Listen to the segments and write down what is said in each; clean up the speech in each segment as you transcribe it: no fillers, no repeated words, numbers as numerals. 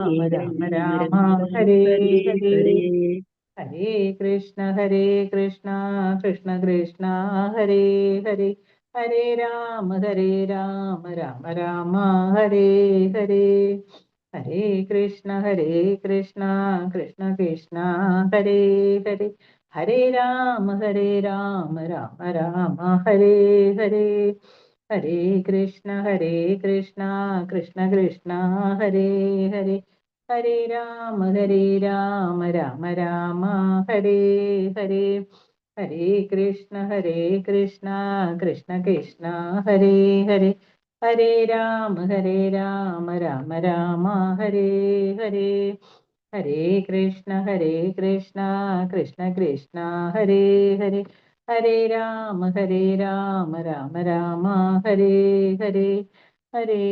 രാമ രാമ രാമ ഹരേ ഹരേ ഹരേ കൃഷ്ണ കൃഷ്ണ കൃഷ്ണ ഹരേ ഹരേ ഹരേ രാമ രാമ രാമ ഹരേ ഹരേ ഹരേ കൃഷ്ണ കൃഷ്ണ കൃഷ്ണ ഹരേ ഹരേ ഹരേ രാമ രാമ ഹരേ ഹരേ ഹരേ കൃഷ്ണ കൃഷ്ണ കൃഷ്ണ ഹരേ ഹരേ ഹരേ രാമ രാമ രാമ ഹരേ ഹരേ ഹരേ കൃഷ്ണ കൃഷ്ണ കൃഷ്ണ ഹരേ ഹരേ ഹരേ രാമ രാമ രാമ ഹരേ ഹരേ ഹരേ കൃഷ്ണ കൃഷ്ണ കൃഷ്ണ ഹരേ ഹരേ ഹരേ രാമ രാമ രാമ ഹരേ ഹരേ ഹരേ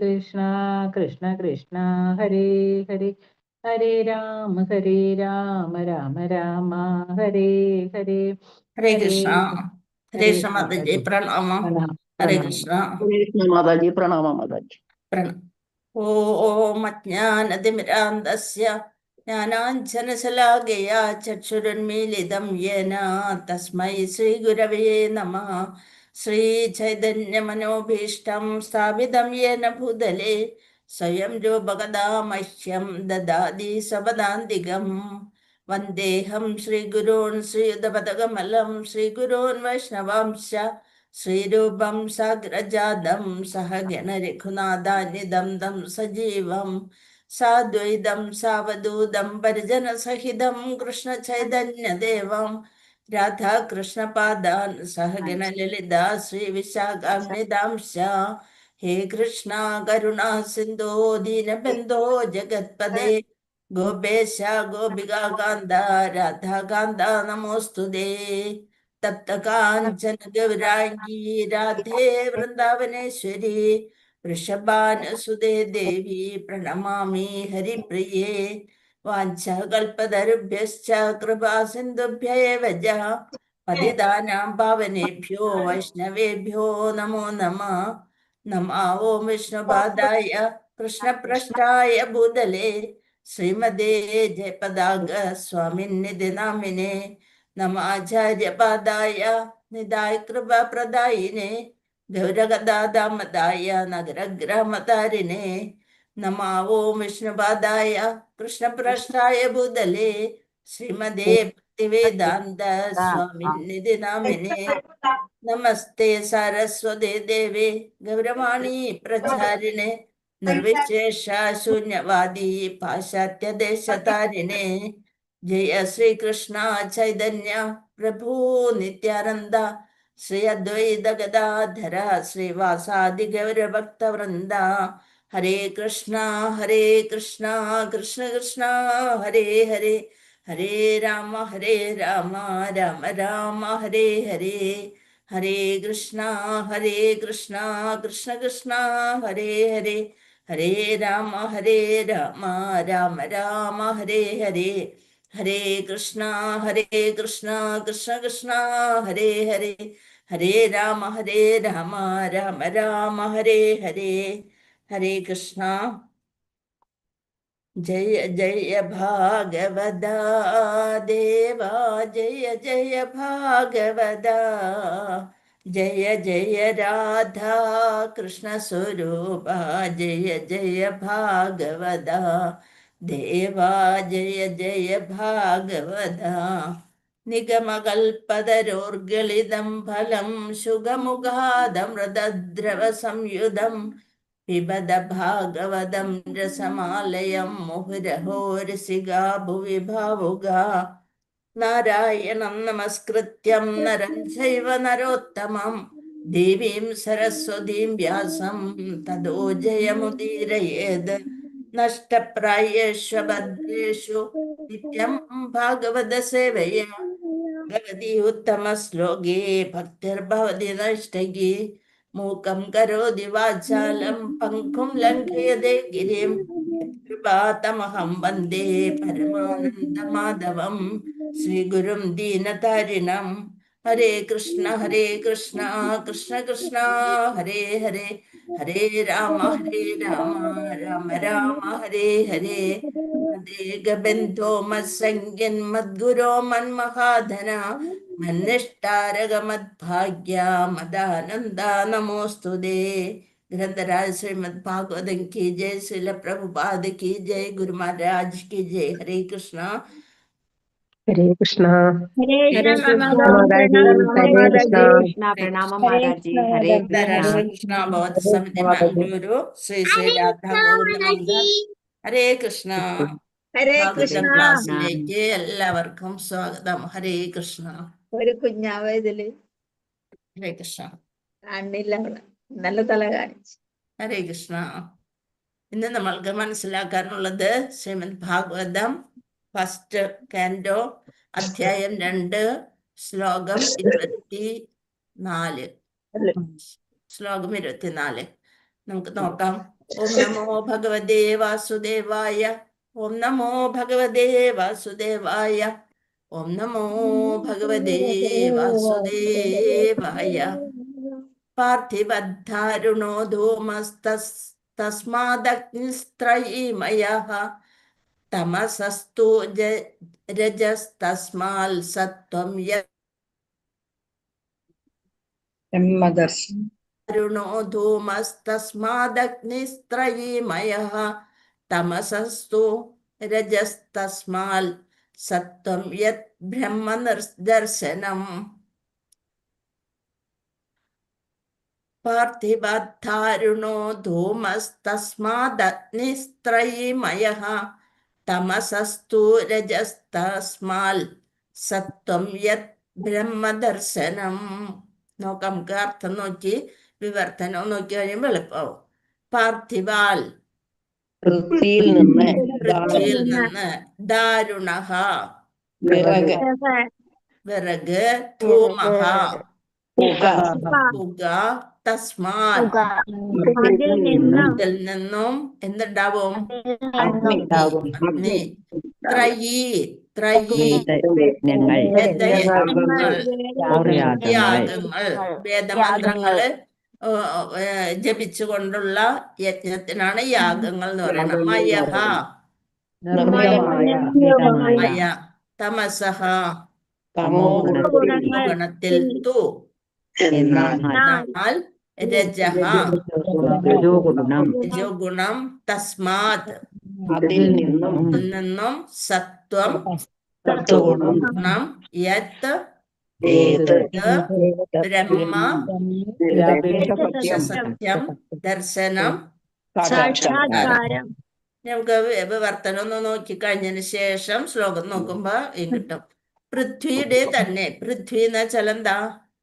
കൃഷ്ണ കൃഷ്ണ കൃഷ്ണ ഹരേ ഹരേ ഹരേ രാമ രാമ രാമ ഹരേ ഹരേ ഹരേ ഹരേ കൃഷ്ണ. ഹരേ ഹരേ കൃഷ്ണ മാതാജി, മാതാജി പ്രണാമം. പ്രണാമം ഹരേ പ്രണാമം കൃഷ്ണ. ഹരേ കൃഷ്ണ മാതാജി, പ്രണാമം മാതാജി. ഓം അജ്ഞാനതിമിരാന്തസ്യ ജ്ഞാനാഞ്ജനശലാകയാ ചക്ഷുരുന്മീലിതം യേന തസ്മൈ ശ്രീഗുരവേ നമഃ. ശ്രീചൈതന്യമനോഭീഷ്ടം സ്ഥാപിതം യേന ഭൂതലേ സ്വയം രൂപകഥാ മഹ്യം ദദാതി സ്വപദാന്തികം. വന്ദേഹം ശ്രീഗുരോൻ ശ്രീയുതപദകമലം ശ്രീഗുരോൻ വൈഷ്ണവാംശ ശ്രീരൂപം സാഗ്രജാതം സഹഗണ രഘുനാഥാന്വിതം തം സജീവം സാദ്വൈതം സാവധൂതം പരിജനസഹിതം കൃഷ്ണ ചൈതന്യദേവം രാധാകൃഷ്ണപാദാൻ സഹഗണ ലളിത ശ്രീവിശാഖാന്വിതാംശ. ഹേ കൃഷ്ണ കരുണാ സിന്ധോ ദീനബന്ധോ ജഗത്പദേ ഗോപേശ ഗോപികാന്ത രാധാകാന്ത നമോസ്തുതേ. തപ്ത കാഞ്ചന ഗൗരാംഗീ രാധേ വൃന്ദാവനേശ്വരി വൃഷഭാനുസുതേ ദേവി പ്രണമാമി ഹരിപ്രിയേ. വാഞ്ചകൽപതരുഭ്യശ്ച കൃപാ സിന്ധുഭ്യ ഏവ ച പതിതാനാം പാവനേഭ്യോ വൈഷ്ണവേഭ്യോ നമോ നമഃ. നമോ ഓം വിഷ്ണുപാദായ കൃഷ്ണപ്രഷ്ടായ ഭൂതലേ ശ്രീമതേ ജയപതാക സ്വാമിന്നിധി നാമിനെ നമ ആചാര്യപാദായ നിതായ കൃപാപ്രദായിനെ ഗൗരഗദാദാമതായ നഗരഗ്രാമതാരിണേ. നമോ ഓം വിഷ്ണുപാദായ കൃഷ്ണപ്രഷ്ടായ ഭൂതലേ ശ്രീമതേ ഭക്തിവേദാന്ത സ്വാമിന്നിധി നാമിനെ നമസ്തേ സരസ്വതേ ദേവേ ഗൗരവാണി പ്രചാരിണേ നിർവിശേഷ ശൂന്യവാദി പാശ്ചാത്യദേശതാരിണേ. ജയ ശ്രീകൃഷ്ണ ചൈതന്യ പ്രഭു നിത്യാനന്ദ ശ്രീ അദ്വൈത ഗദാധര ശ്രീവാസാദി ഗൗരഭക്തവൃന്ദ. ഹരേ കൃഷ്ണ കൃഷ്ണ കൃഷ്ണ ഹരേ ഹരേ ഹരേ രാമ രാമ രാമ ഹരേ ഹരേ ഹരേ കൃഷ്ണ കൃഷ്ണ കൃഷ്ണ ഹരേ ഹരേ ഹരേ രാമ രാമ രാമ ഹരേ ഹരേ ഹരേ കൃഷ്ണ കൃഷ്ണ കൃഷ്ണ ഹരേ ഹരേ ഹരേ രാമ രാമ രാമ ഹരേ ഹരേ. ഹരേ കൃഷ്ണ. ജയ ജയ ഭാഗവത ദേവാ ജയ ജയ ഭാഗവത ജയ ജയ രാധാ കൃഷ്ണ സ്വരൂപ ജയ ജയ ഭാഗവത ദേവാ ജയ ജയ ഭാഗവത. നിഗമകൽപതരോർഗളിതം ഫലം ശുഗമുഖാദമൃതദ്രവ സംയുതം പിബത ഭാഗവതം രസമാലയം മുഹുരഹോ രസികാ ഭുവി ഭാവുകാ. നാരായണം നമസ്കൃത്യം നരം ചൈവ നരോത്തമം ദേവീം സരസ്വതീം വ്യാസം തതോ ജയമുദീരയേത്. നഷ്ടപ്രായേഷു ഭദ്രേഷു നിത്യം ഭാഗവത സേവയാ ഭഗവതി ഉത്തമ ശ്ലോകേ ഭക്തിർഭവതി നഷ്ടകി. മൂകം കരോതി വാചാലം പങ്കും ലംഘയതേ ഗിരിം കൃപാതമഹം വന്ദേ പരമാനന്ദമാധവം ശ്രീഗുരും ദീനതാരിണം ഹരേ കൃഷ്ണ കൃഷ്ണ കൃഷ്ണ ഹരേ ഹരേ, ഹരേ രാമ രാമ രാമ ഹരേ ഹരേ. മദ്ദേകബന്ധോ മത്സംഗ്യൻ മദ്ഗുരോ മന്മഹാധന മന്നിഷ്ടാരകമദ്ഭാഗ്യ മദാനന്ദ നമോസ്തുതേ. ഗ്രന്ഥരാജ ശ്രീമദ് ഭാഗവതം की जय, श्रील प्रभुपाद की जय, गुरु महाराज की जय. हरे कृष्ण. हरे कृष्णा। हरे हरे कृष्णा कृष्णा माताजी, हरे कृष्णा। प्रणाम माताजी, हरे धरण कृष्णा। कृष्ण बहुत समिति मंगलूरु श्री श्री राधा गोविंद मंगल. ഹരേ കൃഷ്ണ. ഹരേ ഭാഗവതം കൃഷ്ണ. ക്ലാസ്സിലേക്ക് എല്ലാവർക്കും സ്വാഗതം. ഹരേ കൃഷ്ണ. ഒരു കുഞ്ഞാവ ഇതില് ഹരേ കൃഷ്ണ. കാണില്ല, അവിടെ നല്ല തല കാണിച്ചു. ഹരേ കൃഷ്ണ. ഇന്ന് നമ്മൾക്ക് മനസ്സിലാക്കാനുള്ളത് ശ്രീമദ് ഭാഗവതം ഫസ്റ്റ് കാൻഡോ അധ്യായം 2 ശ്ലോകം 24. ശ്ലോകം 24 നമുക്ക് നോക്കാം. ഓം നമോ ഭഗവതേ വാസുദേവായ, ഓം നമോ ഭഗവതേ വാസുദേവായ, ഓം നമോ ഭഗവതേ വാസുദേവായ. പാർത്ഥിവദ്ധാരുണോ ധൂമസ്തസ്മാദഗ്നിസ്ത്രയീമയഃ തമസസ്തു രജസ്തസ്മാൽ സത്വം രുണോ ധൂമസ്തസ്മാദഗ്നിസ്ത്രയീമയഃ തമസസ്തു രജസ്തസ്മാൽ സത്വം യത് ബ്രഹ്മനിർദർശനം. പാർത്ഥിവദ്ധാരുണോ ധൂമസ്തസ്മാദഗ്നിസ്ത്രയീമയഃ തമസസ്തു രജസ്തസ്മാൽ സത്വം യത് ബ്രഹ്മദർശനം. നോക്കാം, നമുക്ക് അർത്ഥം നോക്കി വിവർത്തനം നോക്കി കഴിയുമ്പോൾ എളുപ്പമാവും. പാർത്ഥിവാൽ പൃഥ്വിയിൽ നിന്ന് പൃഥ്വിയിൽ നിന്ന്, ദാരുണഃ വിറക്, വിറക്, ധൂമഃ പുക, പുക, തസ്മാൽ ഇതിൽ നിന്നും എന്തുണ്ടാവും? അഗ്നി, അഗ്നി. ത്രയീ ത്രയീ യജ്ഞങ്ങൾ, യാഗങ്ങൾ, വേദമന്ത്രങ്ങള് ജപിച്ചുകൊണ്ടുള്ള യജ്ഞത്തിനാണ് യാഗങ്ങൾ എന്ന് പറയുന്നത്. മയഃ മയ, തമസഃ തമോ ഗുണത്തിൽ, തു എന്നാൽ, രജഃ രജോഗുണം, തസ്മാത് അതിൽ നിന്നും, സത്വം ഗുണം, യത് ഏത് ബ്രഹ്മ സത്യം ദർശനം സാക്ഷാത്കാരം. നമുക്ക് വിവർത്തനം ഒന്ന് നോക്കിക്കഴിഞ്ഞതിന് ശേഷം ശ്ലോകം നോക്കുമ്പോ കിട്ടും. പൃഥ്വിയുടെ തന്നെ, പൃഥ്വി എന്ന് വെച്ചാൽ എന്താ?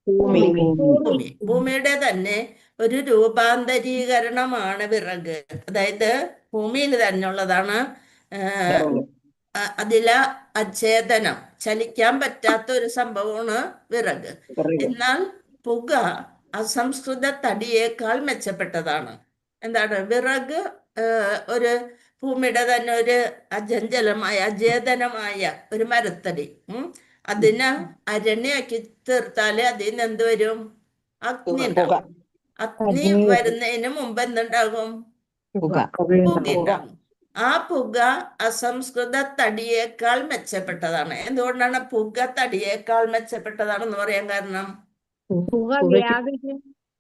ഭൂമി. ഭൂമി. ഭൂമിയുടെ തന്നെ ഒരു രൂപാന്തരീകരണമാണ് വിറക്. അതായത് ഭൂമിയിൽ തന്നെ ഉള്ളതാണ്. അതിലെ അചേതനം, ചലിക്കാൻ പറ്റാത്ത ഒരു സംഭവമാണ് വിറക്. എന്നാൽ പുക അസംസ്കൃത തടിയേക്കാൾ മെച്ചപ്പെട്ടതാണ്. എന്താണ്? വിറക് ഒരു ഭൂമിയുടെ തന്നെ ഒരു അജഞ്ചലമായ അചേതനമായ ഒരു മരത്തടി. അതിനെ അരണ്യാക്കി തീർത്താല് അതിൽ നിന്ന് എന്ത് വരും? അഗ്നി ഉണ്ടാകും. അഗ്നി വരുന്നതിന് മുമ്പ് എന്തുണ്ടാകും? പുകയുണ്ടാകും. ആ പുക അസംസ്കൃത തടിയേക്കാൾ മെച്ചപ്പെട്ടതാണ്. എന്തുകൊണ്ടാണ് പുക തടിയേക്കാൾ മെച്ചപ്പെട്ടതാണെന്ന് പറയാൻ കാരണം?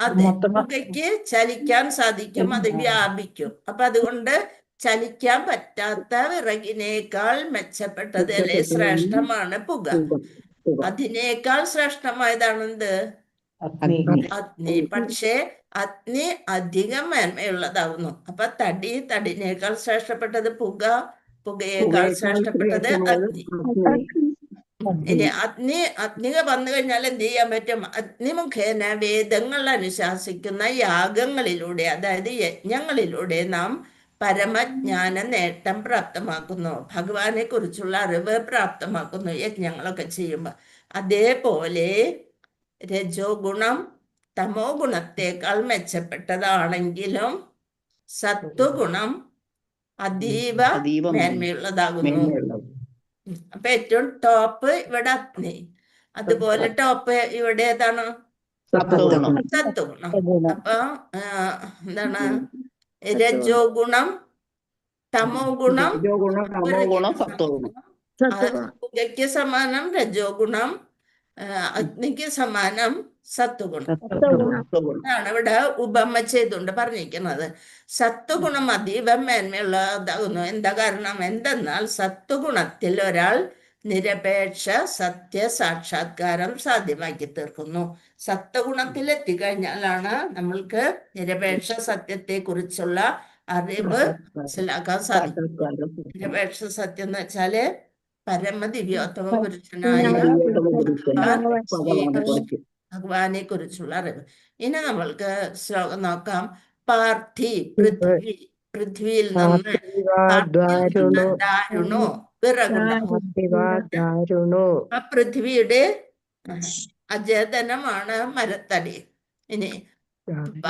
അതെ, പുകയ്ക്ക് ചലിക്കാൻ സാധിക്കും, അത് വ്യാപിക്കും. അപ്പൊ അതുകൊണ്ട് ചലിക്കാൻ പറ്റാത്ത വിറകിനേക്കാൾ മെച്ചപ്പെട്ടത് അല്ലെ ശ്രേഷ്ഠമാണ് പുക. അതിനേക്കാൾ ശ്രേഷ്ഠമായതാണെന്ത്? അഗ്നി. പക്ഷേ അഗ്നി അധികം മേന്മയുള്ളതാകുന്നു. അപ്പൊ തടിനേക്കാൾ ശ്രേഷ്ഠപ്പെട്ടത് പുക, പുകയേക്കാൾ ശ്രേഷ്ഠപ്പെട്ടത് അഗ്നി. ഇനി അഗ്നിക വന്നു കഴിഞ്ഞാൽ എന്ത് ചെയ്യാൻ പറ്റും? അഗ്നി മുഖേന വേദങ്ങൾ അനുശാസിക്കുന്ന യാഗങ്ങളിലൂടെ, അതായത് യജ്ഞങ്ങളിലൂടെ നാം പരമജ്ഞാന നേട്ടം പ്രാപ്തമാക്കുന്നു, ഭഗവാനെ കുറിച്ചുള്ള അറിവ് പ്രാപ്തമാക്കുന്നു യജ്ഞങ്ങളൊക്കെ ചെയ്യുമ്പോൾ. അതേപോലെ രജോ ഗുണം തമോ ഗുണത്തേക്കാൾ മെച്ചപ്പെട്ടതാണെങ്കിലും സത്വഗുണം അതീവ മേന്മയുള്ളതാകുന്നു. അപ്പൊ ഏറ്റവും ടോപ്പ് ഇവിടെ അഗ്നി. അതുപോലെ ടോപ്പ് ഇവിടെ ഏതാണ്? സത്വഗുണം. സത്വഗുണം. സത്വഗുണം. അപ്പൊ എന്താണ്? രജോ ഗുണം, തമോ ഗുണം, രജോ ഗുണം, തമോ ഗുണം, സത്വഗുണം. പുകയ്ക്ക് സമാനം രജോ ഗുണം, അഗ്നിക്ക് സമാനം സത്വഗുണം. സത്വഗുണം. ആണ് ഇവിടെ ഉപമ ചെയ്തുകൊണ്ട് പറഞ്ഞിരിക്കുന്നത്. സത്വഗുണം അതീവ മേന്മയുള്ളതാകുന്നു. എന്താ കാരണം? എന്തെന്നാൽ സത്വഗുണത്തിൽ ഒരാൾ നിരപേക്ഷ സത്യ സാക്ഷാത്കാരം സാധ്യമാക്കി തീർക്കുന്നു. സത്വഗുണത്തിൽ എത്തിക്കഴിഞ്ഞാലാണ് നമ്മൾക്ക് നിരപേക്ഷ സത്യത്തെ കുറിച്ചുള്ള അറിവ് മനസ്സിലാക്കാൻ സാധിക്കും. നിരപേക്ഷ സത്യം എന്ന് വെച്ചാല് പരമദിവ്യോത്തമ പുരുഷനായ ഭഗവാനെ കുറിച്ചുള്ള അറിവ്. ഇനി നമ്മൾക്ക് ശ്ലോകം നോക്കാം. പാർത്ഥി പൃഥ്വി, പൃഥ്വിയിൽ നിന്ന് ദാരുണോ വിറകുണ്ടാകുന്നു. ആ പൃഥ്വിയുടെ അചേതനമാണ് മരത്തടി. ഇനി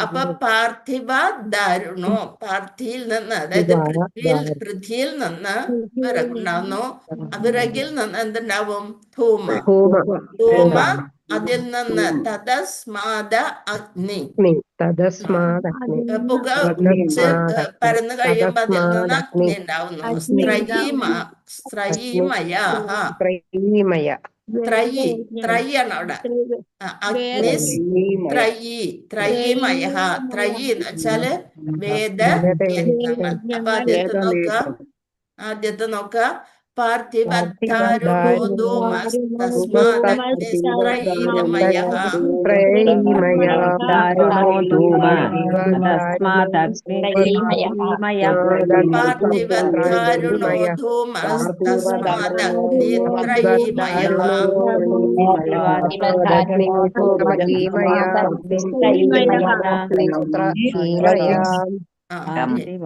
അപ്പൊ പാർത്ഥിവ ദാരുണോ, പാർത്ഥിയിൽ നിന്ന്, അതായത് പൃഥ്വിയിൽ നിന്ന് വിറകുണ്ടാവുന്നു. വിറകിൽ നിന്ന് എന്തുണ്ടാവും? ധൂമ. ധൂമ അതിൽ നിന്ന് തദസ്മാദ അഗ്നി, പുക പരന്നു കഴിയുമ്പോ അതിൽ നിന്ന് അഗ്നി ഉണ്ടാവുന്നു. ത്രയിയാണ് അവിടെ. അഗ്നി ത്രയിമയ. ത്രയി എന്ന് വെച്ചാല് വേദ യജ്ഞങ്ങൾ. അപ്പൊ ആദ്യത്തെ നോക്ക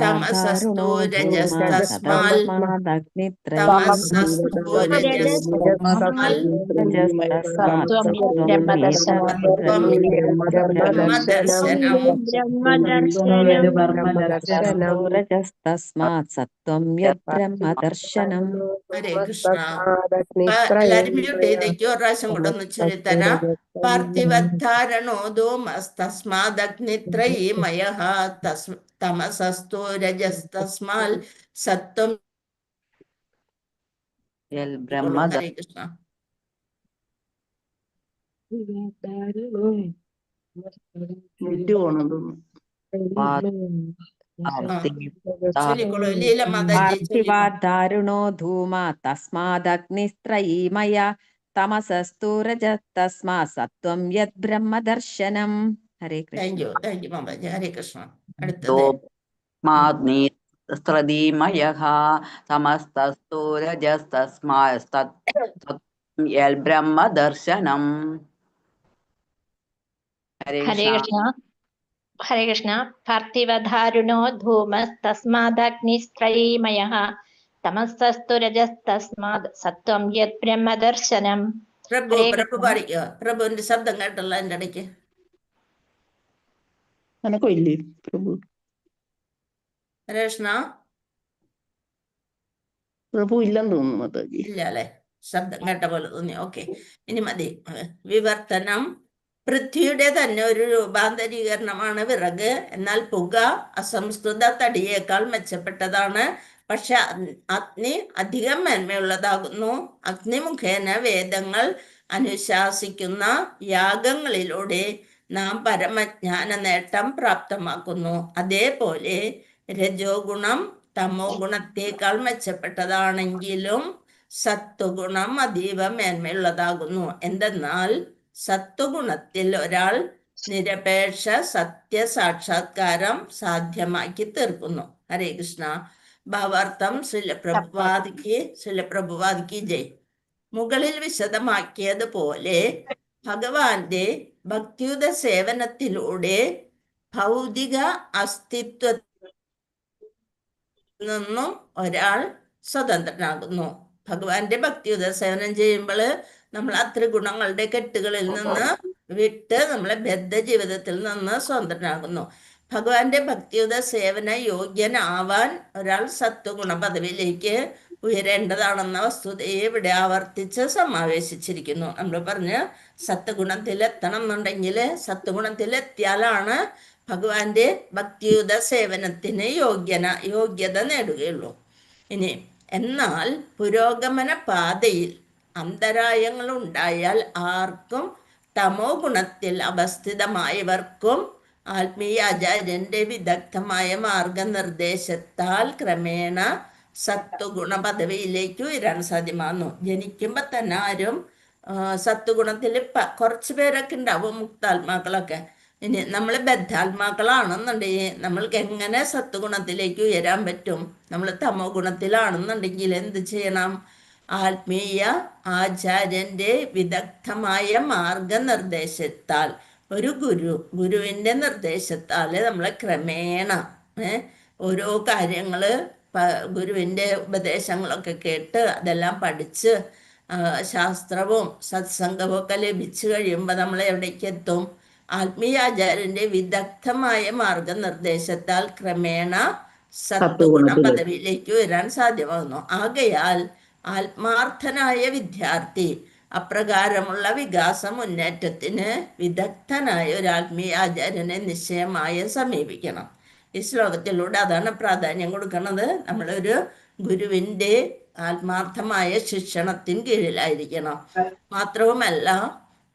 തമസസ്തു രജസ്തസ്മാൽ സത്വം ബ്രഹ്മദർശനം. ഹരേ കൃഷ്ണ. എല്ലാരും മ്യൂട്ട് ചെയ്തേക്കോ, ഒരു പ്രാവശ്യം കൂടെ ഒന്ന് ചൊല്ലിത്തരാം. പാർത്ഥിവദ്ധാരണോ ധൂമസ്തസ്മാദഗ്നിത്രയീമയഃ തമസസ്തു രജസ്തസ്മാൽ സത്വം. ഹരേ കൃഷ്ണ. പാർത്ഥിവാദാരുണോ ധൂമ തസ്മാദഗ്നിസ്ത്രയീമയ തമസസ്തു രജസ്തസ്മാ സത്വം യത് ബ്രഹ്മദർശനം. ഹരേ കൃഷ്ണ. Thank you Mataji. ഹരേ കൃഷ്ണ. അടുത്തത് സ്ത്രദീമയഃ സമസ്തസ്തു രജസ്തസ്മാത് ബ്രഹ്മദർശനം. ഹരേ കൃഷ്ണ. ഹരേ കൃഷ്ണ. പാർത്ഥിവധാരുണോ ധൂമസ്തസ്മാദഗ്നിസ്ത്രയീമയഃ തമസ്തസ്തു രജസ്തസ്മാത് സത്വം യത് ബ്രഹ്മദർശനം. പ്രഭു പാടിക്കോ. പ്രഭുവിന്റെ ശബ്ദം കേട്ടല്ല എന്റെ ഇടയ്ക്ക്. എനക്കില്ലേ പ്രഭു? കൃഷ്ണ പ്രഭു ഇല്ലെന്ന് തോന്നുന്നു മാതാജി. ഇല്ല അല്ലെ, ശബ്ദം കേട്ട പോലെ തോന്നി. ഓക്കെ, ഇനി മതി. വിവർത്തനം. പൃഥ്വിയുടെ തന്നെ ഒരു രൂപാന്തരീകരണമാണ് വിറക്. എന്നാൽ പുക അസംസ്കൃത തടിയേക്കാൾ മെച്ചപ്പെട്ടതാണ്. പക്ഷെ അഗ്നി അധികം മേന്മയുള്ളതാകുന്നു. അഗ്നി മുഖേന വേദങ്ങൾ അനുശാസിക്കുന്ന യാഗങ്ങളിലൂടെ നാം പരമജ്ഞാന നേട്ടം പ്രാപ്തമാക്കുന്നു. അതേപോലെ രജോ ഗുണം തമോ ഗുണത്തേക്കാൾ മെച്ചപ്പെട്ടതാണെങ്കിലും സത്വഗുണം അതീവ മേന്മയുള്ളതാകുന്നു. എന്തെന്നാൽ സത്വഗുണത്തിൽ ഒരാൾ നിരപേക്ഷ സത്യ സാക്ഷാത്കാരം സാധ്യമാക്കി തീർക്കുന്നു. ഹരേ കൃഷ്ണ. ഭാവാർത്ഥം ശിലപ്രഭുപാദിക്ക് ജയ്. മുകളിൽ വിശദമാക്കിയതുപോലെ ഭഗവാന്റെ ഭക്തിയുത സേവനത്തിലൂടെ ഭൗതിക അസ്തിത്വത്തിൽ നിന്നും ഒരാൾ സ്വതന്ത്രനാകുന്നു. ഭഗവാന്റെ ഭക്തിയുത സേവനം ചെയ്യുമ്പോൾ നമ്മൾ അത്രിഗുണങ്ങളുടെ കെട്ടുകളിൽ നിന്ന് വിട്ട് നമ്മളെ ബദ്ധ ജീവിതത്തിൽ നിന്ന് സ്വതന്ത്രനാകുന്നു. ഭഗവാന്റെ ഭക്തിയുത സേവന യോഗ്യനാവാൻ ഒരാൾ സത്വഗുണ പദവിയിലേക്ക് ഉയരേണ്ടതാണെന്ന വസ്തുതയെ ഇവിടെ ആവർത്തിച്ച് സമാവേശിച്ചിരിക്കുന്നു. നമ്മൾ പറഞ്ഞ് സത്വഗുണത്തിൽ എത്തണം എന്നുണ്ടെങ്കിൽ സത്വഗുണത്തിലെത്തിയാലാണ് ഭഗവാന്റെ ഭക്തിയുത സേവനത്തിന് യോഗ്യത നേടുകയുള്ളൂ. ഇനി എന്നാൽ പുരോഗമന പാതയിൽ അന്തരായങ്ങൾ ഉണ്ടായാൽ ആർക്കും തമോ ഗുണത്തിൽ അവസ്ഥിതമായവർക്കും ആത്മീയ ആചാര്യന്റെ വിദഗ്ധമായ മാർഗനിർദ്ദേശത്താൽ ക്രമേണ സത്വഗുണ പദവിയിലേക്ക് ഉയരാൻ സാധ്യമാകുന്നു. ജനിക്കുമ്പോൾ തന്നെ ആരും സത്വഗുണത്തിൽ കുറച്ച് പേരൊക്കെ ഉണ്ടാവും, മുക്താത്മാക്കളൊക്കെ. ഇനി നമ്മൾ ബദ്ധാത്മാക്കളാണെന്നുണ്ടെങ്കിൽ നമ്മൾക്ക് എങ്ങനെ സത്വഗുണത്തിലേക്ക് ഉയരാൻ പറ്റും? നമ്മൾ തമോ ഗുണത്തിലാണെന്നുണ്ടെങ്കിൽ എന്ത് ചെയ്യണം? ആത്മീയ ആചാര്യന്റെ വിദഗ്ധമായ മാർഗനിർദ്ദേശത്താൽ, ഒരു ഗുരുവിൻ്റെ നിർദ്ദേശത്താൽ നമ്മളെ ക്രമേണ ഓരോ കാര്യങ്ങൾ ഗുരുവിൻ്റെ ഉപദേശങ്ങളൊക്കെ കേട്ട് അതെല്ലാം പഠിച്ച് ശാസ്ത്രവും സത്സംഗവും ഒക്കെ ലഭിച്ചു കഴിയുമ്പോൾ നമ്മൾ എവിടേക്ക് എത്തും? ആത്മീയാചാര്യന്റെ വിദഗ്ധമായ മാർഗനിർദ്ദേശത്താൽ ക്രമേണ സത്വഗുണ പദവിയിലേക്ക് വരാൻ സാധ്യമാകുന്നു. ആകയാൽ ആത്മാർത്ഥനായ വിദ്യാർത്ഥി അപ്രകാരമുള്ള വികാസ മുന്നേറ്റത്തിന് വിദഗ്ധനായ ഒരു ആത്മീയാചാര്യനെ നിശ്ചയമായും സമീപിക്കണം. ഈ ശ്ലോകത്തിലൂടെ അതാണ് പ്രാധാന്യം കൊടുക്കുന്നത്. നമ്മളൊരു ഗുരുവിൻ്റെ ആത്മാർത്ഥമായ ശിക്ഷണത്തിന് കീഴിലായിരിക്കണം. മാത്രവുമല്ല,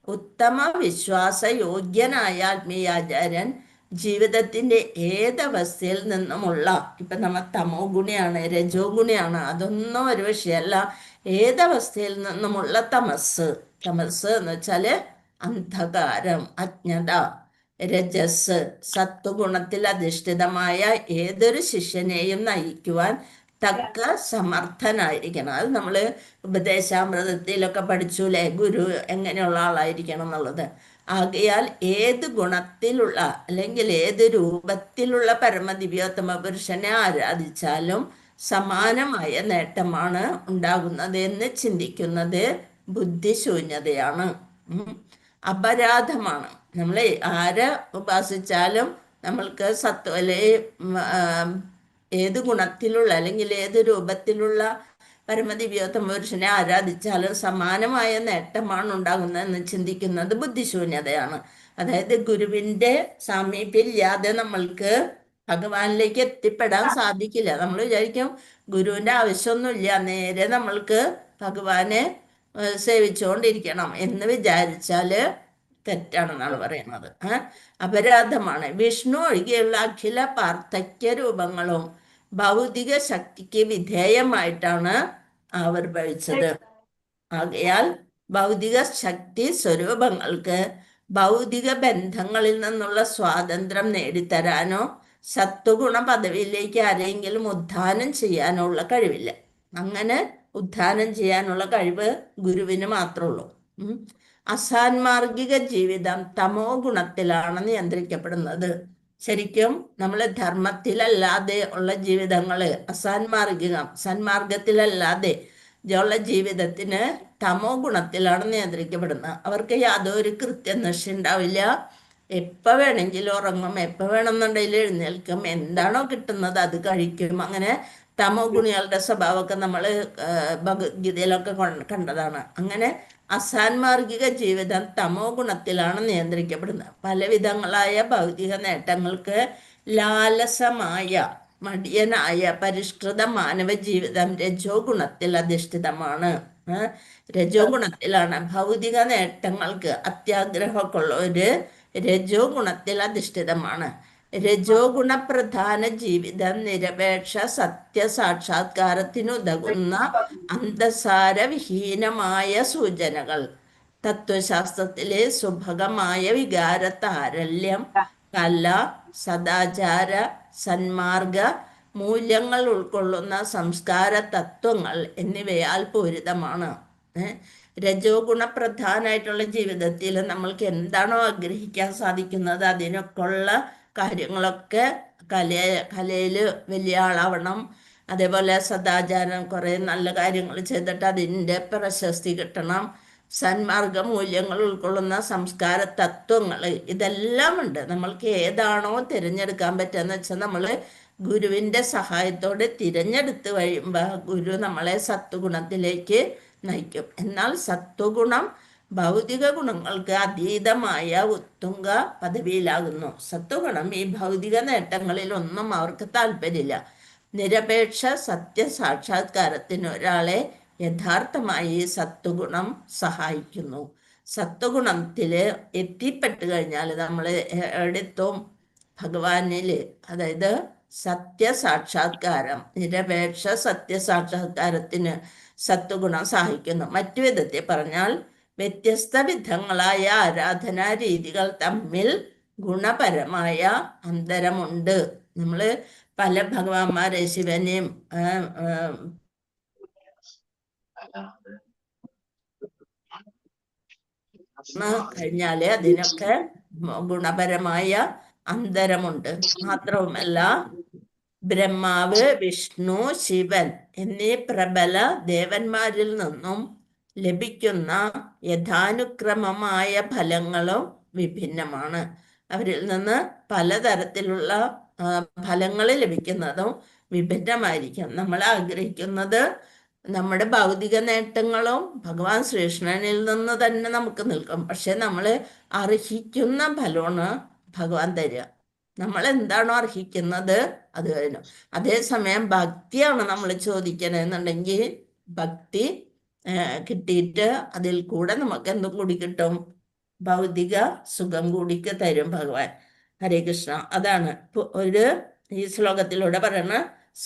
ഉത്തമ വിശ്വാസയോഗ്യനായ ആത്മീയാചാര്യൻ ജീവിതത്തിൻ്റെ ഏതവസ്ഥയിൽ നിന്നുമുള്ള, ഇപ്പം നമ്മൾ തമോ ഗുണിയാണ് രജോ ഗുണിയാണ് അതൊന്നും ഒരു വിഷയമല്ല, ഏതവസ്ഥയിൽ നിന്നുമുള്ള തമസ് എന്ന് വെച്ചാൽ അന്ധകാരം, അജ്ഞത, രജസ്, സത്വഗുണത്തിൽ അധിഷ്ഠിതമായ ഏതൊരു ശിഷ്യനെയും നയിക്കുവാൻ തക്ക സമർത്ഥനായിരിക്കണം. അത് നമ്മൾ ഉപദേശാമൃതത്തിലൊക്കെ പഠിച്ചൂലേ, ഗുരു എങ്ങനെയുള്ള ആളായിരിക്കണം എന്നുള്ളത്. ആകയാൽ ഏത് ഗുണത്തിലുള്ള അല്ലെങ്കിൽ ഏത് രൂപത്തിലുള്ള പരമദിവ്യോത്തമ പുരുഷനെ ആരാധിച്ചാലും സമാനമായ നേട്ടമാണ് ഉണ്ടാകുന്നത് എന്ന് ചിന്തിക്കുന്നത് ബുദ്ധിശൂന്യതയാണ്, അപരാധമാണ്. നമ്മൾ ആരെ ഉപാസിച്ചാലും നമ്മൾക്ക് സത്വലെ ഏത് ഗുണത്തിലുള്ള അല്ലെങ്കിൽ ഏത് രൂപത്തിലുള്ള പരമദിവ്യോത്തമ പുരുഷനെ ആരാധിച്ചാലും സമാനമായ നേട്ടമാണ് ഉണ്ടാകുന്നതെന്ന് ചിന്തിക്കുന്നത് ബുദ്ധിശൂന്യതയാണ്. അതായത് ഗുരുവിൻ്റെ സാമീപ്യമില്ലാതെ നമ്മൾക്ക് ഭഗവാനിലേക്ക് എത്തിപ്പെടാൻ സാധിക്കില്ല. നമ്മൾ വിചാരിക്കും ഗുരുവിൻ്റെ ആവശ്യമൊന്നുമില്ല, നേരെ നമ്മൾക്ക് ഭഗവാനെ സേവിച്ചുകൊണ്ടിരിക്കണം എന്ന് വിചാരിച്ചാൽ തെറ്റാണെന്നാണ് പറയുന്നത്. അപരാധമാണ്. വിഷ്ണു ഒഴികെയുള്ള അഖില പാർത്ഥക്യ രൂപങ്ങളും ഭൗതിക ശക്തിക്ക് വിധേയമായിട്ടാണ് ആവിർഭവിച്ചത്. ആകയാൽ ഭൗതിക ശക്തി സ്വരൂപങ്ങൾക്ക് ഭൗതിക ബന്ധങ്ങളിൽ നിന്നുള്ള സ്വാതന്ത്ര്യം നേടിത്തരാനോ സത്വഗുണ പദവിയിലേക്ക് ആരെങ്കിലും ഉദ്ധാനം ചെയ്യാനോ ഉള്ള കഴിവില്ല. അങ്ങനെ ഉദ്ധാനം ചെയ്യാനുള്ള കഴിവ് ഗുരുവിന് മാത്രമേ ഉള്ളൂ. അസാൻമാർഗിക ജീവിതം തമോ ഗുണത്തിലാണ് നിയന്ത്രിക്കപ്പെടുന്നത്. ശരിക്കും നമ്മൾ ധർമ്മത്തിലല്ലാതെ ഉള്ള ജീവിതങ്ങൾ അസാൻമാർഗികം, സന്മാർഗത്തിലല്ലാതെ ഉള്ള ജീവിതത്തിന് തമോ ഗുണത്തിലാണ് നിയന്ത്രിക്കപ്പെടുന്നത്. അവർക്ക് യാതൊരു കൃത്യനിഷ്ഠ ഉണ്ടാവില്ല. എപ്പോൾ വേണമെങ്കിലും ഉറങ്ങും, എപ്പോൾ വേണമെന്നുണ്ടെങ്കിൽ എഴുന്നേൽക്കും, എന്താണോ കിട്ടുന്നത് അത് കഴിക്കും. അങ്ങനെ തമോ ഗുണികളുടെ സ്വഭാവമൊക്കെ നമ്മൾ ഭഗവത്ഗീതയിലൊക്കെ കണ്ടതാണ്. അങ്ങനെ അസാൻമാർഗിക ജീവിതം തമോ ഗുണത്തിലാണ് നിയന്ത്രിക്കപ്പെടുന്നത്. പലവിധങ്ങളായ ഭൗതിക നേട്ടങ്ങൾക്ക് ലാലസമായ മടിയനായ പരിഷ്കൃത മാനവ ജീവിതം രജോ ഗുണത്തിൽ അധിഷ്ഠിതമാണ്. രജോ ഗുണത്തിലാണ്. ഭൗതിക നേട്ടങ്ങൾക്ക് അത്യാഗ്രഹമൊക്കെ ഉള്ള ഒരു രജോ ഗുണത്തിൽ അധിഷ്ഠിതമാണ്. രജോ ഗുണപ്രധാന ജീവിതം നിരപേക്ഷ സത്യ സാക്ഷാത്കാരത്തിനുതകുന്ന അന്തസാരവിഹീനമായ സൂചനകൾ, തത്വശാസ്ത്രത്തിലെ സുഭഗമായ വികാര താരല്യം, കല, സദാചാര, സന്മാർഗ മൂല്യങ്ങൾ ഉൾക്കൊള്ളുന്ന സംസ്കാര തത്വങ്ങൾ എന്നിവയാൽ പൂരിതമാണ്. രജോ ഗുണപ്രധാനമായിട്ടുള്ള ജീവിതത്തിൽ നമ്മൾക്ക് എന്താണോ ആഗ്രഹിക്കാൻ സാധിക്കുന്നത് അതിനൊക്കെ ഉള്ള കാര്യങ്ങളൊക്കെ കലയിൽ വലിയ ആളാവണം. അതേപോലെ സദാചാരം, കുറേ നല്ല കാര്യങ്ങൾ ചെയ്തിട്ട് അതിൻ്റെ പ്രശസ്തി കിട്ടണം. സന്മാർഗ മൂല്യങ്ങൾ ഉൾക്കൊള്ളുന്ന സംസ്കാര തത്വങ്ങൾ, ഇതെല്ലാം ഉണ്ട്. നമ്മൾക്ക് ഏതാണോ തിരഞ്ഞെടുക്കാൻ പറ്റുകയെന്ന് വെച്ചാൽ നമ്മൾ ഗുരുവിൻ്റെ സഹായത്തോടെ തിരഞ്ഞെടുത്ത് കഴിയുമ്പോൾ ഗുരു നമ്മളെ സത്വഗുണത്തിലേക്ക് നയിക്കും. എന്നാൽ സത്വഗുണം ഭൗതിക ഗുണങ്ങൾക്ക് അതീതമായ ഉത്തുംഗ പദവിയിലാകുന്നു. സത്വഗുണം ഈ ഭൗതിക നേട്ടങ്ങളിലൊന്നും അവർക്ക് താല്പര്യമില്ല. നിരപേക്ഷ സത്യസാക്ഷാത്കാരത്തിന് ഒരാളെ യഥാർത്ഥമായി സത്വഗുണം സഹായിക്കുന്നു. സത്വഗുണത്തിൽ എത്തിപ്പെട്ട് കഴിഞ്ഞാൽ നമ്മൾ എവിടെത്തും? ഭഗവാനിൽ. അതായത് സത്യസാക്ഷാത്കാരം, നിരപേക്ഷ സത്യസാക്ഷാത്കാരത്തിന് സത്വഗുണം സഹായിക്കുന്നു. മറ്റു വിധത്തിൽ പറഞ്ഞാൽ വ്യത്യസ്ത വിധങ്ങളായ ആരാധനാ രീതികൾ തമ്മിൽ ഗുണപരമായ അന്തരമുണ്ട്. നമ്മൾ പല ഭഗവാന്മാരെ, ശിവനെയും കഴിഞ്ഞാല് അതിനൊക്കെ ഗുണപരമായ അന്തരമുണ്ട്. മാത്രവുമല്ല ബ്രഹ്മാവ്, വിഷ്ണു, ശിവൻ എന്നീ പ്രബല ദേവന്മാരിൽ നിന്നും ലഭിക്കുന്ന യഥാനുക്രമമായ ഫലങ്ങളും വിഭിന്നമാണ്. അവരിൽ നിന്ന് പലതരത്തിലുള്ള ഫലങ്ങൾ ലഭിക്കുന്നതും വിഭിന്നമായിരിക്കും. നമ്മൾ ആഗ്രഹിക്കുന്നത് നമ്മുടെ ഭൗതിക നേട്ടങ്ങളും ഭഗവാൻ ശ്രീകൃഷ്ണനിൽ നിന്ന് തന്നെ നമുക്ക് നിൽക്കും. പക്ഷെ നമ്മൾ അർഹിക്കുന്ന ഫലമാണ് ഭഗവാൻ തരിക. നമ്മൾ എന്താണോ അർഹിക്കുന്നത് അത് കഴിഞ്ഞു. അതേസമയം ഭക്തിയാണ് നമ്മൾ ചോദിക്കണമെന്നുണ്ടെങ്കിൽ ഭക്തി കിട്ടിയിട്ട് അതിൽ കൂടെ നമുക്ക് എന്തും കൂടി കിട്ടും? ഭൗതിക സുഖം കൂടിക്ക് തരും ഭഗവാൻ. ഹരേ കൃഷ്ണ. അതാണ് ഈ ശ്ലോകത്തിലൂടെ പറയുന്ന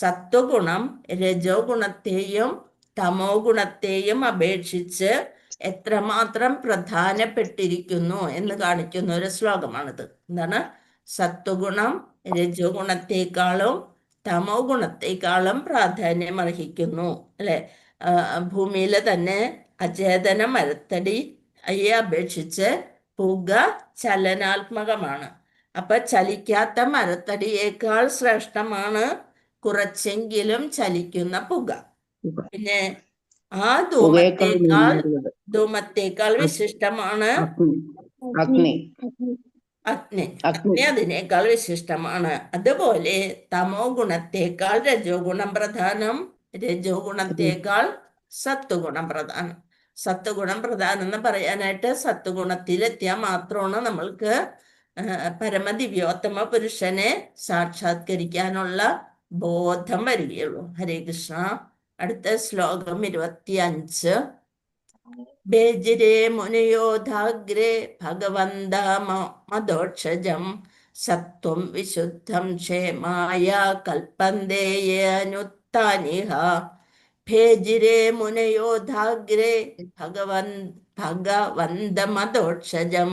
സത്വഗുണം രജോ ഗുണത്തെയും തമോ ഗുണത്തെയും അപേക്ഷിച്ച് എത്രമാത്രം പ്രധാനപ്പെട്ടിരിക്കുന്നു എന്ന് കാണിക്കുന്ന ഒരു ശ്ലോകമാണിത്. എന്താണ്? സത്വഗുണം രജോ ഗുണത്തെക്കാളും തമോ ഗുണത്തെക്കാളും പ്രാധാന്യം അർഹിക്കുന്നു, അല്ലെ? ഭൂമിയിലെ തന്നെ അചേതന മരത്തടി അയെ അപേക്ഷിച്ച് പുക ചലനാത്മകമാണ്. അപ്പൊ ചലിക്കാത്ത മരത്തടിയേക്കാൾ ശ്രേഷ്ഠമാണ് കുറച്ചെങ്കിലും ചലിക്കുന്ന പുക. പിന്നെ ആ ധൂമത്തേക്കാൾ വിശിഷ്ടമാണ് അഗ്നി. അഗ്നി അതിനേക്കാൾ വിശിഷ്ടമാണ്. അതുപോലെ തമോ ഗുണത്തേക്കാൾ രജോ ഗുണം പ്രധാനം, രജോ ഗുണത്തേക്കാൾ സത്വഗുണം പ്രധാനം. സത്വഗുണം പ്രധാനം എന്ന് പറയാനായിട്ട് സത്വഗുണത്തിലെത്തിയാൽ മാത്രമാണ് നമ്മൾക്ക് പരമദിവ്യോത്തമ പുരുഷനെ സാക്ഷാത്കരിക്കാനുള്ള ബോധം വരികയുള്ളൂ. ഹരേ കൃഷ്ണ. അടുത്ത ശ്ലോകം 25. ബേജിരേ മുനിയോധാഗ്രേ ഭഗവന്ത മദോക്ഷജം സത്വം വിശുദ്ധം ക്ഷേമായ കൽപ്പന്തേയനുത്താനിഹ. ഭേജിരേ മുനയോധാഗ്രേ ഭഗവന്തമദോക്ഷജം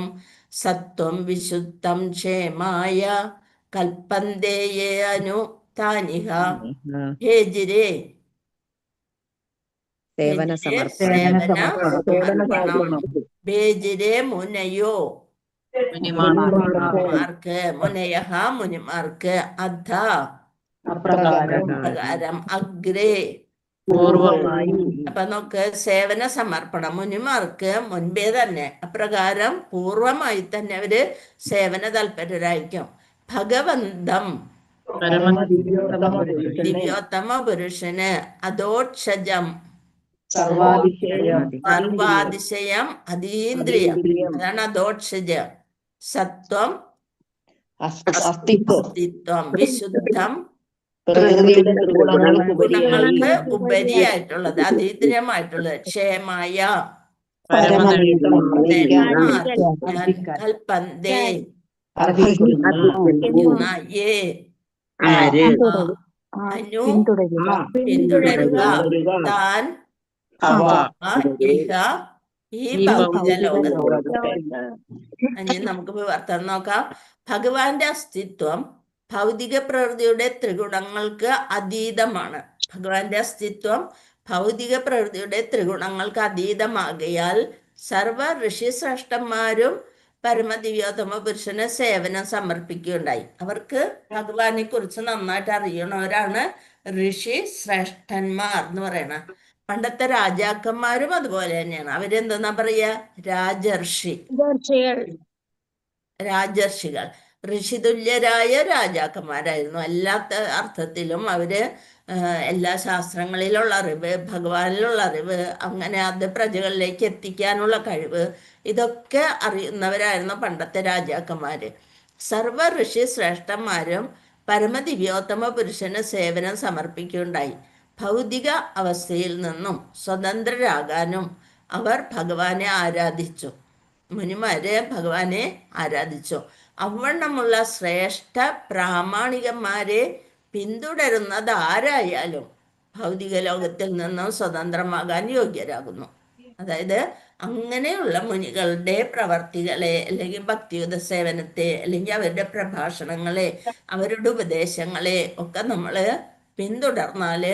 സത്വം വിശുദ്ധം ക്ഷേമായ കൽപ്പന്തേയനുത്താനിഹ. ഭേജിരേ സേവന സമർപ്പണം. ബേജിരേ മുനയോ മുനിമാർക്ക്, മുനയഹ മുനിമാർക്ക്, അധ അപ്രകാരം, അഗ്രേ പൂർവമായി. അപ്പൊ നമുക്ക് സേവന സമർപ്പണം. മുനിമാർക്ക് മുൻപേ തന്നെ അപ്രകാരം പൂർവമായി തന്നെ അവര് സേവന തൽപരരായിരിക്കും. ഭഗവന്തം ദിവ്യോത്തമ പുരുഷന്, അദോക്ഷജം സർവാതിശയം അതീന്ദ്രിയം, അതാണ് അദോക്ഷജം. സത്വം അസ്തിത്വം, വിശുദ്ധം ഗുണങ്ങൾക്ക് ഉപരിയായിട്ടുള്ളത്, അതീന്ദ്രിയമായിട്ടുള്ളത്, ക്ഷേമായ കൽപ്പന്തേ പിന്തുടരുക താൻ ഈ ഭൗതിക ലോകത്ത്. ഇനി നമുക്ക് വിവർത്തനം നോക്കാം. ഭഗവാന്റെ അസ്തിത്വം ഭൗതിക പ്രകൃതിയുടെ ത്രിഗുണങ്ങൾക്ക് അതീതമാണ്. ഭഗവാന്റെ അസ്തിത്വം ഭൗതിക പ്രകൃതിയുടെ ത്രിഗുണങ്ങൾക്ക് അതീതമാകയാൽ സർവ ഋഷിശ്രേഷ്ഠന്മാരും പരമദിവ്യോത്തമ പുരുഷന് സേവനം സമർപ്പിക്കുകയുണ്ടായി. അവർക്ക് ഭഗവാനെ കുറിച്ച് നന്നായിട്ട് അറിയണവരാണ് ഋഷി ശ്രേഷ്ഠന്മാർ എന്ന് പറയണ. പണ്ടത്തെ രാജാക്കന്മാരും അതുപോലെ തന്നെയാണ്. അവരെന്തെന്നാ പറയാ? രാജർഷി, രാജർഷികൾ, ഋഷിതുല്യരായ രാജാക്കന്മാരായിരുന്നു. എല്ലാ അർത്ഥത്തിലും അവര് എല്ലാ ശാസ്ത്രങ്ങളിലുള്ള അറിവ്, ഭഗവാനിലുള്ള അറിവ്, അങ്ങനെ അത് പ്രജകളിലേക്ക് എത്തിക്കാനുള്ള കഴിവ്, ഇതൊക്കെ അറിയുന്നവരായിരുന്നു പണ്ടത്തെ രാജാക്കന്മാര്. സർവ ഋഷി ശ്രേഷ്ഠന്മാരും പരമദിവ്യോത്തമ പുരുഷന് സേവനം സമർപ്പിക്കുകയുണ്ടായി. ഭൗതിക അവസ്ഥയിൽ നിന്നും സ്വതന്ത്രരാകാനും അവർ ഭഗവാനെ ആരാധിച്ചു. മുനിമാര് ഭഗവാനെ ആരാധിച്ചു. അവണ്ണമുള്ള ശ്രേഷ്ഠ പ്രാമാണികന്മാരെ പിന്തുടരുന്നത് ആരായാലും ഭൗതിക ലോകത്തിൽ നിന്നും സ്വതന്ത്രമാകാൻ യോഗ്യരാകുന്നു. അതായത് അങ്ങനെയുള്ള മുനികളുടെ പ്രവർത്തികളെ, അല്ലെങ്കിൽ ഭക്തിയുത സേവനത്തെ, അല്ലെങ്കിൽ അവരുടെ പ്രഭാഷണങ്ങളെ, അവരുടെ ഉപദേശങ്ങളെ ഒക്കെ നമ്മൾ പിന്തുടർന്നാല്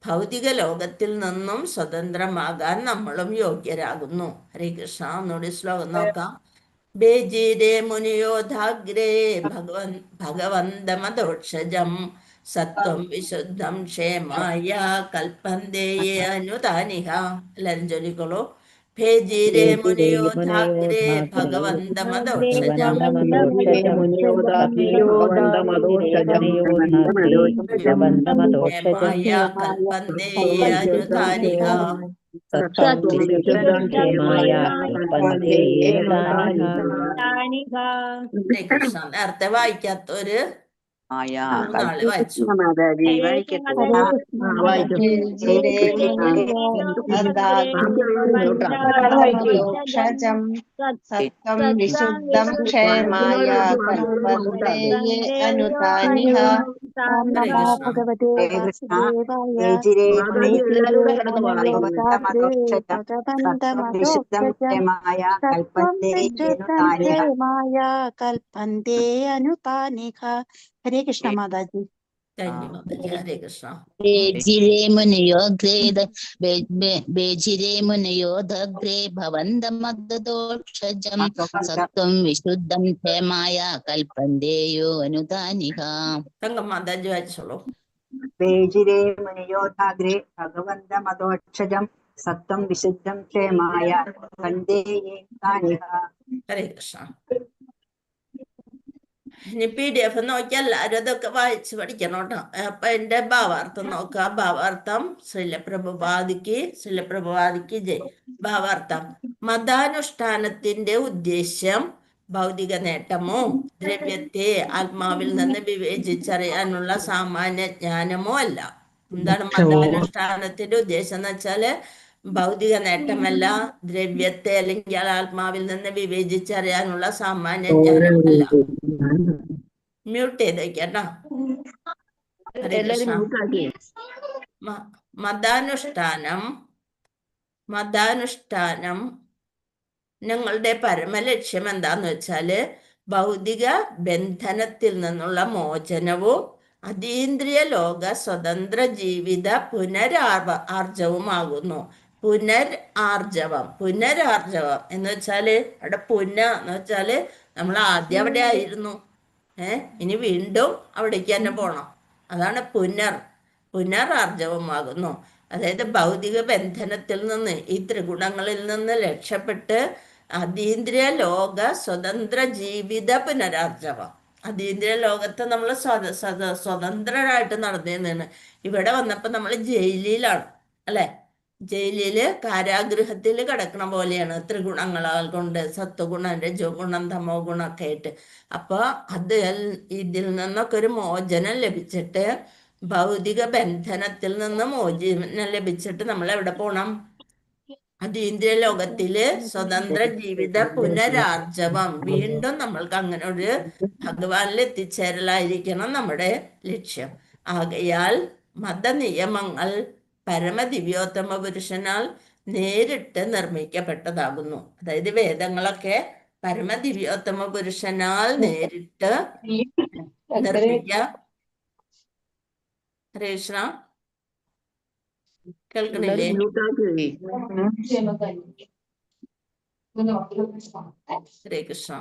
ഭൗതിക ലോകത്തിൽ നിന്നും സ്വതന്ത്രമാകാൻ നമ്മളും യോഗ്യരാകുന്നു. ഹരേ കൃഷ്ണ. ഒന്നുകൂടി ശ്ലോകം നോക്കാം. ബേജിരേ മുനിയോധാഗ്രേ ഭഗവന്തമദോക്ഷജം സത്വം വിശുദ്ധം ക്ഷേമായ കൽപ്പന്തേയേ അനുതാനിഹ. എല്ലാരും ചൊല്ലിക്കോളൂ. ഭേജിരേ മുനിയോധാഗ്രേ ഭഗവന്തമദോക്ഷജം ക്ഷേമായ കൽപ്പന്തേയേ അനുതാനിഹ. കൃഷ്ണ. നേരത്തെ വായിക്കാത്തൊരു മൂന്നാള് വായിച്ചു. സത്യം വിശുദ്ധം ക്ഷേമായ കൽപ്പന്തേയേ അനുതാനിഹ. ഭഗവതേ ഹരേ കൃഷ്ണ മാതാജി. ഹരേ കൃഷ്ണ. ബേജിരേ മുനയോധഗ്രേ ഭവന്തമദോക്ഷജം സത്വം വിശുദ്ധം ക്ഷേമായ കൽപ്പന്തേയോ അനുതാനിഹ. മാതാജി വായിച്ചോളൂ. ബേജിരേ മുനിയോധാഗ്രേ ഭഗവന്തമദോക്ഷജം സത്വം വിശുദ്ധം ക്ഷേമായ കൽപ്പന്തേയേ അനുതാനിഹ. ഹരേ കൃഷ്ണ. ഇനി PDF നോക്കിയാൽ എല്ലാവരും അതൊക്കെ വായിച്ച് പഠിക്കണം കേട്ടോ. അപ്പൊ എന്റെ ഭാവാർത്ഥം നോക്കാം. ഭാവാർത്ഥം ശ്രീലപ്രഭുപാദിക്ക് ജയ്. ഭാവാർത്ഥം: മതാനുഷ്ഠാനത്തിന്റെ ഉദ്ദേശ്യം ഭൗതിക നേട്ടമോ ദ്രവ്യത്തെ ആത്മാവിൽ നിന്ന് വിവേചിച്ചറിയാനുള്ള സാമാന്യ ജ്ഞാനമോ അല്ല. എന്താണ് മതാനുഷ്ഠാനത്തിന്റെ ഉദ്ദേശം എന്ന് വെച്ചാല് ഭൗതിക നേട്ടമല്ല, ദ്രവ്യത്തെ അല്ലെങ്കിൽ ആത്മാവിൽ നിന്ന് വിവേചിച്ചറിയാനുള്ള സാമാന്യ ജ്ഞാനമല്ല. മ്യൂട്ട് ചെയ്ത് വെക്കട്ടോ. ഹരേ കൃഷ്ണ. മതാനുഷ്ഠാനം ഞങ്ങളുടെ പരമലക്ഷ്യം എന്താന്ന് വെച്ചാല് ഭൗതിക ബന്ധനത്തിൽ നിന്നുള്ള മോചനവും അതീന്ദ്രിയ ലോക സ്വതന്ത്ര ജീവിത പുനരാർജവുമാകുന്നു. പുനരാർജവം എന്ന് വെച്ചാല് അവിടെ എന്ന് വെച്ചാല് നമ്മൾ ആദ്യം അവിടെ ആയിരുന്നു, ഇനി വീണ്ടും അവിടേക്ക് തന്നെ പോണം. അതാണ് പുനരാർജവമാകുന്നു. അതായത് ഭൗതിക ബന്ധനത്തിൽ നിന്ന്, ഈ ത്രിഗുണങ്ങളിൽ നിന്ന് രക്ഷപ്പെട്ട് അതീന്ദ്രിയ ലോക സ്വതന്ത്ര ജീവിത പുനരാർജവം. അതീന്ദ്രിയ ലോകത്ത് നമ്മൾ സ്വതന്ത്രരായിട്ട് നടന്നേന്നാണ്. ഇവിടെ വന്നപ്പോൾ നമ്മൾ ജയിലിലാണ്, അല്ലെ? ജയിലില് കാരാഗൃഹത്തിൽ കിടക്കണ പോലെയാണ്, ത്രിഗുണങ്ങളാൽ കൊണ്ട്, സത്വഗുണം, രജോ ഗുണം, തമോ ഗുണമൊക്കെ ആയിട്ട്. അപ്പൊ ഇതിൽ നിന്നൊക്കെ ഒരു മോചനം ലഭിച്ചിട്ട്, ഭൗതിക ബന്ധനത്തിൽ നിന്ന് മോചനം ലഭിച്ചിട്ട് നമ്മൾ എവിടെ പോണം? അതീന്ദ്രിയ ലോകത്തില് സ്വതന്ത്ര ജീവിത പുനരാർജവം. വീണ്ടും നമ്മൾക്ക് അങ്ങനെ ഒരു ഭഗവാനിൽ എത്തിച്ചേരലായിരിക്കണം നമ്മുടെ ലക്ഷ്യം. ആകയാൽ മതനിയമങ്ങൾ പരമദിവ്യോത്തമ പുരുഷനാൽ നേരിട്ട് നിർമ്മിക്കപ്പെട്ടതാകുന്നു. അതായത് വേദങ്ങളൊക്കെ പരമദിവ്യോത്തമ പുരുഷനാൽ നേരിട്ട് ഹരേ കൃഷ്ണ. കേൾക്കണില്ലേ? ഹരേ കൃഷ്ണ.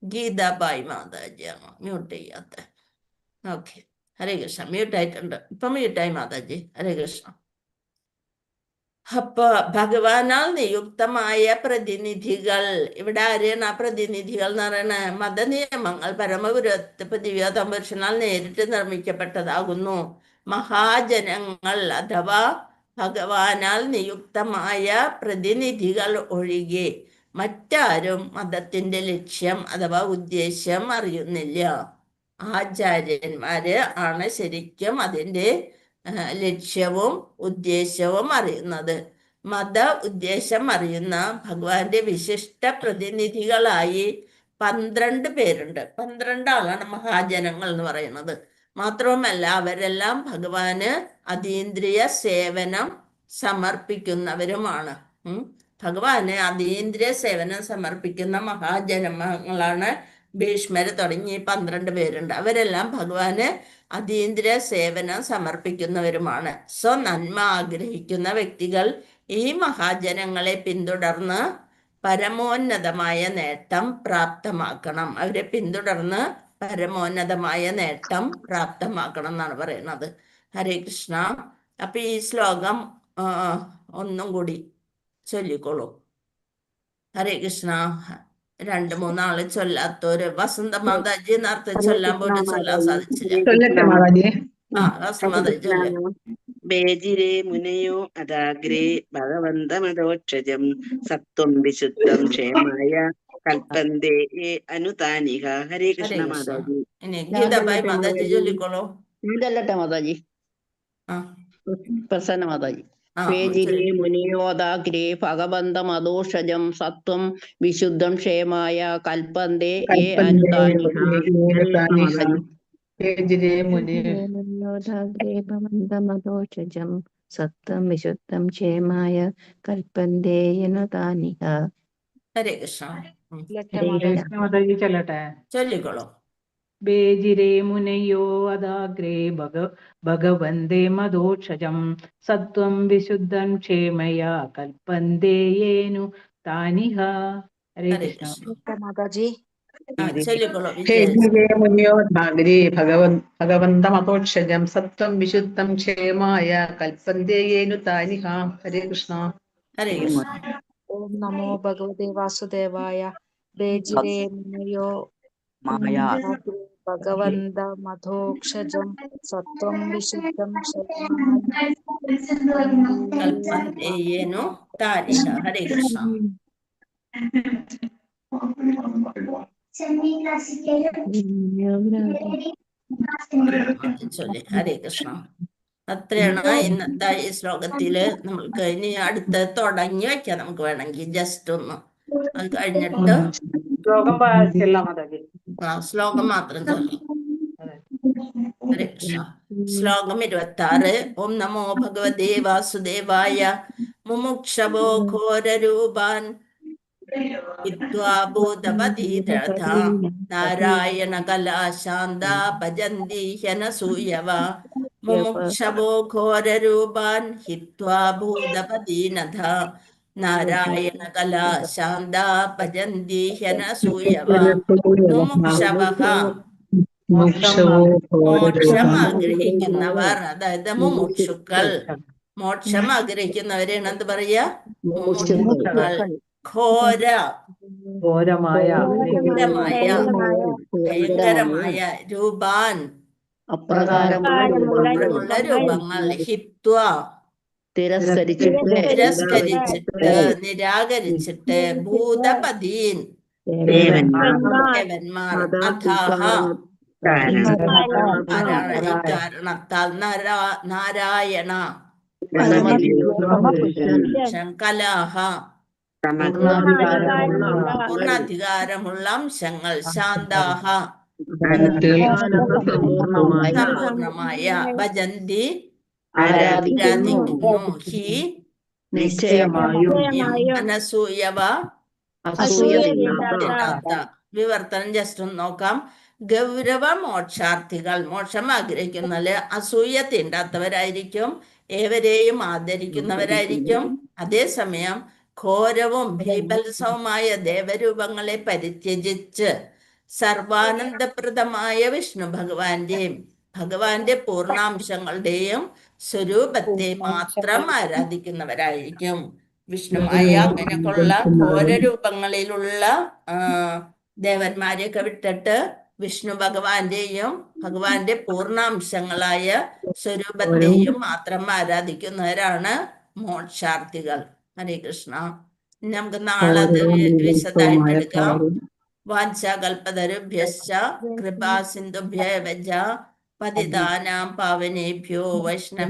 ഗീതാബായി മാതാജിയാണ് മ്യൂട്ട് ചെയ്യാത്ത. ഓക്കെ, ഹരേ കൃഷ്ണ. മ്യൂട്ട് ആയിട്ടുണ്ട്. ഇപ്പൊ മ്യൂട്ടായി മാതാജി. ഹരേ കൃഷ്ണ. അപ്പൊ ഭഗവാനാൽ നിയുക്തമായ പ്രതിനിധികൾ, ഇവിടെ ആരെയാണ് ആ പ്രതിനിധികൾ എന്ന് പറയുന്നത്? മതനിയമങ്ങൾ പരമപുരത്ത് ദിവ്യോത്തമപുരുഷനാൽ നേരിട്ട് നിർമ്മിക്കപ്പെട്ടതാകുന്നു. മഹാജനങ്ങൾ അഥവാ ഭഗവാനാൽ നിയുക്തമായ പ്രതിനിധികൾ ഒഴികെ മറ്റാരും മതത്തിന്റെ ലക്ഷ്യം അഥവാ ഉദ്ദേശ്യം അറിയുന്നില്ല. ആചാര്യന്മാര് ആണ് ശരിക്കും അതിന്റെ ലക്ഷ്യവും ഉദ്ദേശ്യവും അറിയുന്നത്. മത ഉദ്ദേശം അറിയുന്ന ഭഗവാന്റെ വിശിഷ്ട പ്രതിനിധികളായി 12 പേരുണ്ട്. 12 ആളാണ് മഹാജനങ്ങൾ എന്ന് പറയുന്നത്. മാത്രവുമല്ല അവരെല്ലാം ഭഗവാന് അതീന്ദ്രിയ സേവനം സമർപ്പിക്കുന്നവരുമാണ്. ഭഗവാന് അതീന്ദ്രിയ സേവനം സമർപ്പിക്കുന്ന മഹാജനങ്ങളാണ് ഭീഷ്മര് തുടങ്ങി 12 പേരുണ്ട്. അവരെല്ലാം ഭഗവാന് അതീന്ദ്രിയ സേവനം സമർപ്പിക്കുന്നവരുമാണ്. നന്മ ആഗ്രഹിക്കുന്ന വ്യക്തികൾ ഈ മഹാജനങ്ങളെ പിന്തുടർന്ന് പരമോന്നതമായ നേട്ടം പ്രാപ്തമാക്കണം. അവരെ പിന്തുടർന്ന് പരമോന്നതമായ നേട്ടം പ്രാപ്തമാക്കണം എന്നാണ് പറയുന്നത്. ഹരേ കൃഷ്ണ. അപ്പൊ ഈ ശ്ലോകം ഒന്നും കൂടി ചൊല്ലിക്കോളൂ. ഹരേ കൃഷ്ണ. 2-3 ആള് ചൊല്ലാത്തവര്. വസന്ത മാതാജി നേരത്തെ ചൊല്ലാൻ പോയിട്ട് ചൊല്ലാൻ സാധിച്ചില്ല. വസന്ത മാതാജി ചൊല്ലാം. ബേജിരേ മുനയോ അദാഗ്രേ ഭഗവന്തമതോക്ഷജം സത്വം വിശുദ്ധം ക്ഷേമായ കൽപ്പന്തേ അനുതാനിക. ഹരേ കൃഷ്ണ മാതാജി. ഇനി ഗീതാബായി മാതാജി ചൊല്ലിക്കോളൂ. ഇതല്ലട്ടെ മാതാജി, പ്രസന്ന മാതാജി. പേജിരേ മുനിയോദാഗ്രേ ഭഗവന്തമദോഷജം സത്വം വിശുദ്ധം ക്ഷേമായ കൽപ്പന്തേ മുനിയോദാഗ്രേഭവന്തമദോഷജം സത്വം വിശുദ്ധം ക്ഷേമായ കൽപ്പന്തേയനുതാനിഹ. ഹരേ കൃഷ്ണ. മാതാജി ചൊല്ലട്ടെ. ചൊല്ലിക്കോളൂ. ബേജിരേ മുനയോ അദാഗ്രേ ഭഗവന്തേ മദോക്ഷജം സത്വം വിശുദ്ധം ക്ഷേമയ കൽപ്പന്തേയേനു താനിഹ. ഹരേ കൃഷ്ണ മാതാജി. ചൊല്ലിക്കോളൂ. ബേജിരേ മുനിയോദാഗ്രേ ഭഗവന്തമദോക്ഷജം സത്വം വിശുദ്ധം ക്ഷേമായ കൽപ്പന്തേയേനു താനിഹ. ഹരേ കൃഷ്ണ. ഹരേ കൃഷ്ണ. ഓം നമോ ഭഗവതേ വാസുദേവായ. ബേജിരേ മുനയോ ഭഗവന്ത മധോക്ഷജം സത്വം വിശുദ്ധം കൽപ്പന്തേയേനു താനിഹ. ഹരേ കൃഷ്ണ. ചൊല്ലി. ഹരേ കൃഷ്ണ. അത്രയാണ് ഇന്നത്തെ ഈ ശ്ലോകത്തില്. നമ്മൾക്ക് ഇനി അടുത്ത് തുടങ്ങി വെക്കാം. നമുക്ക് വേണമെങ്കിൽ ജസ്റ്റ് ഒന്ന് അത് കഴിഞ്ഞിട്ട് ശ്ലോകം മാത്രം ചൊല്ലാം. ഹരേ കൃഷ്ണ. ശ്ലോകം 26. ഓം നമോ ഭഗവതേ വാസുദേവായ. മുമുക്ഷവോ ഘോരരൂപാൻ ഹിത്വാ ഭൂതപതിരഥ നാരായണ കലാശാന്ത ഭജന്തി ഹ്യനസൂയവ. മുമുക്ഷവോ ഘോരരൂപാൻ ഹിത്വാ ഭൂതപതിനഥ നാരായണ കലാശാന്ത ഭജന്തി ഹ്യനസൂയവ. മുമുക്ഷവഃ മോക്ഷം ആഗ്രഹിക്കുന്നവർ, അതായത് മുമുക്ഷുക്കൾ. മോക്ഷം ആഗ്രഹിക്കുന്നവരെയാണ് എന്ത് പറയാ? മുമുക്ഷുക്കൾ. ഭയങ്കരമായ രൂപാൻ അപ്രകാരമുള്ള രൂപങ്ങൾ. ഹിത്വ തിരസ്കരിച്ചിട്ട് നിരാകരിച്ചിട്ട് ഭൂതപതീൻ ദേവന്മാർ അഥാഹ കാരണത്താൽ നാരായണ കലാഹ പൂർണ്ണാധികാരമുള്ള അംശങ്ങൾ ശാന്താഹ സമ്പൂർണമായ ഭജന്തി ആരാധിക്കുന്നു ഹി നിശ്ചയമായും അനസൂയവ വിവർത്തനം ജസ്റ്റ് ഒന്ന് നോക്കാം. ഗൗരവ മോക്ഷാർത്ഥികൾ, മോക്ഷം ആഗ്രഹിക്കുന്നതില് അസൂയ തീണ്ടാത്തവരായിരിക്കും, ഏവരെയും ആദരിക്കുന്നവരായിരിക്കും. അതേസമയം ഘോരവും ഭീഭത്സവുമായ ദേവരൂപങ്ങളെ പരിത്യജിച്ച് സർവാനന്ദപ്രദമായ വിഷ്ണു ഭഗവാന്റെ പൂർണ്ണാംശങ്ങളുടെയും സ്വരൂപത്തെ മാത്രം ആരാധിക്കുന്നവരായിരിക്കും. വിഷ്ണുമായ അങ്ങനെയൊക്കെയുള്ള ഘോര രൂപങ്ങളിലുള്ള ദേവന്മാരെയൊക്കെ വിട്ടിട്ട് വിഷ്ണു ഭഗവാന്റെയും ഭഗവാന്റെ പൂർണ്ണാംശങ്ങളായ സ്വരൂപത്തെയും മാത്രം ആരാധിക്കുന്നവരാണ് മോക്ഷാർത്ഥികൾ. ഹരേ കൃഷ്ണ. നമുക്ക് നാളെ അത് വിശദമായിട്ട് എടുക്കാം. വാഞ്ചാകൽപതരുഭ്യശ്ച കൃപാ സിന്ധുഭ്യവ പതിതാനാം പാവനേഭ്യോ വൈഷ്ണവ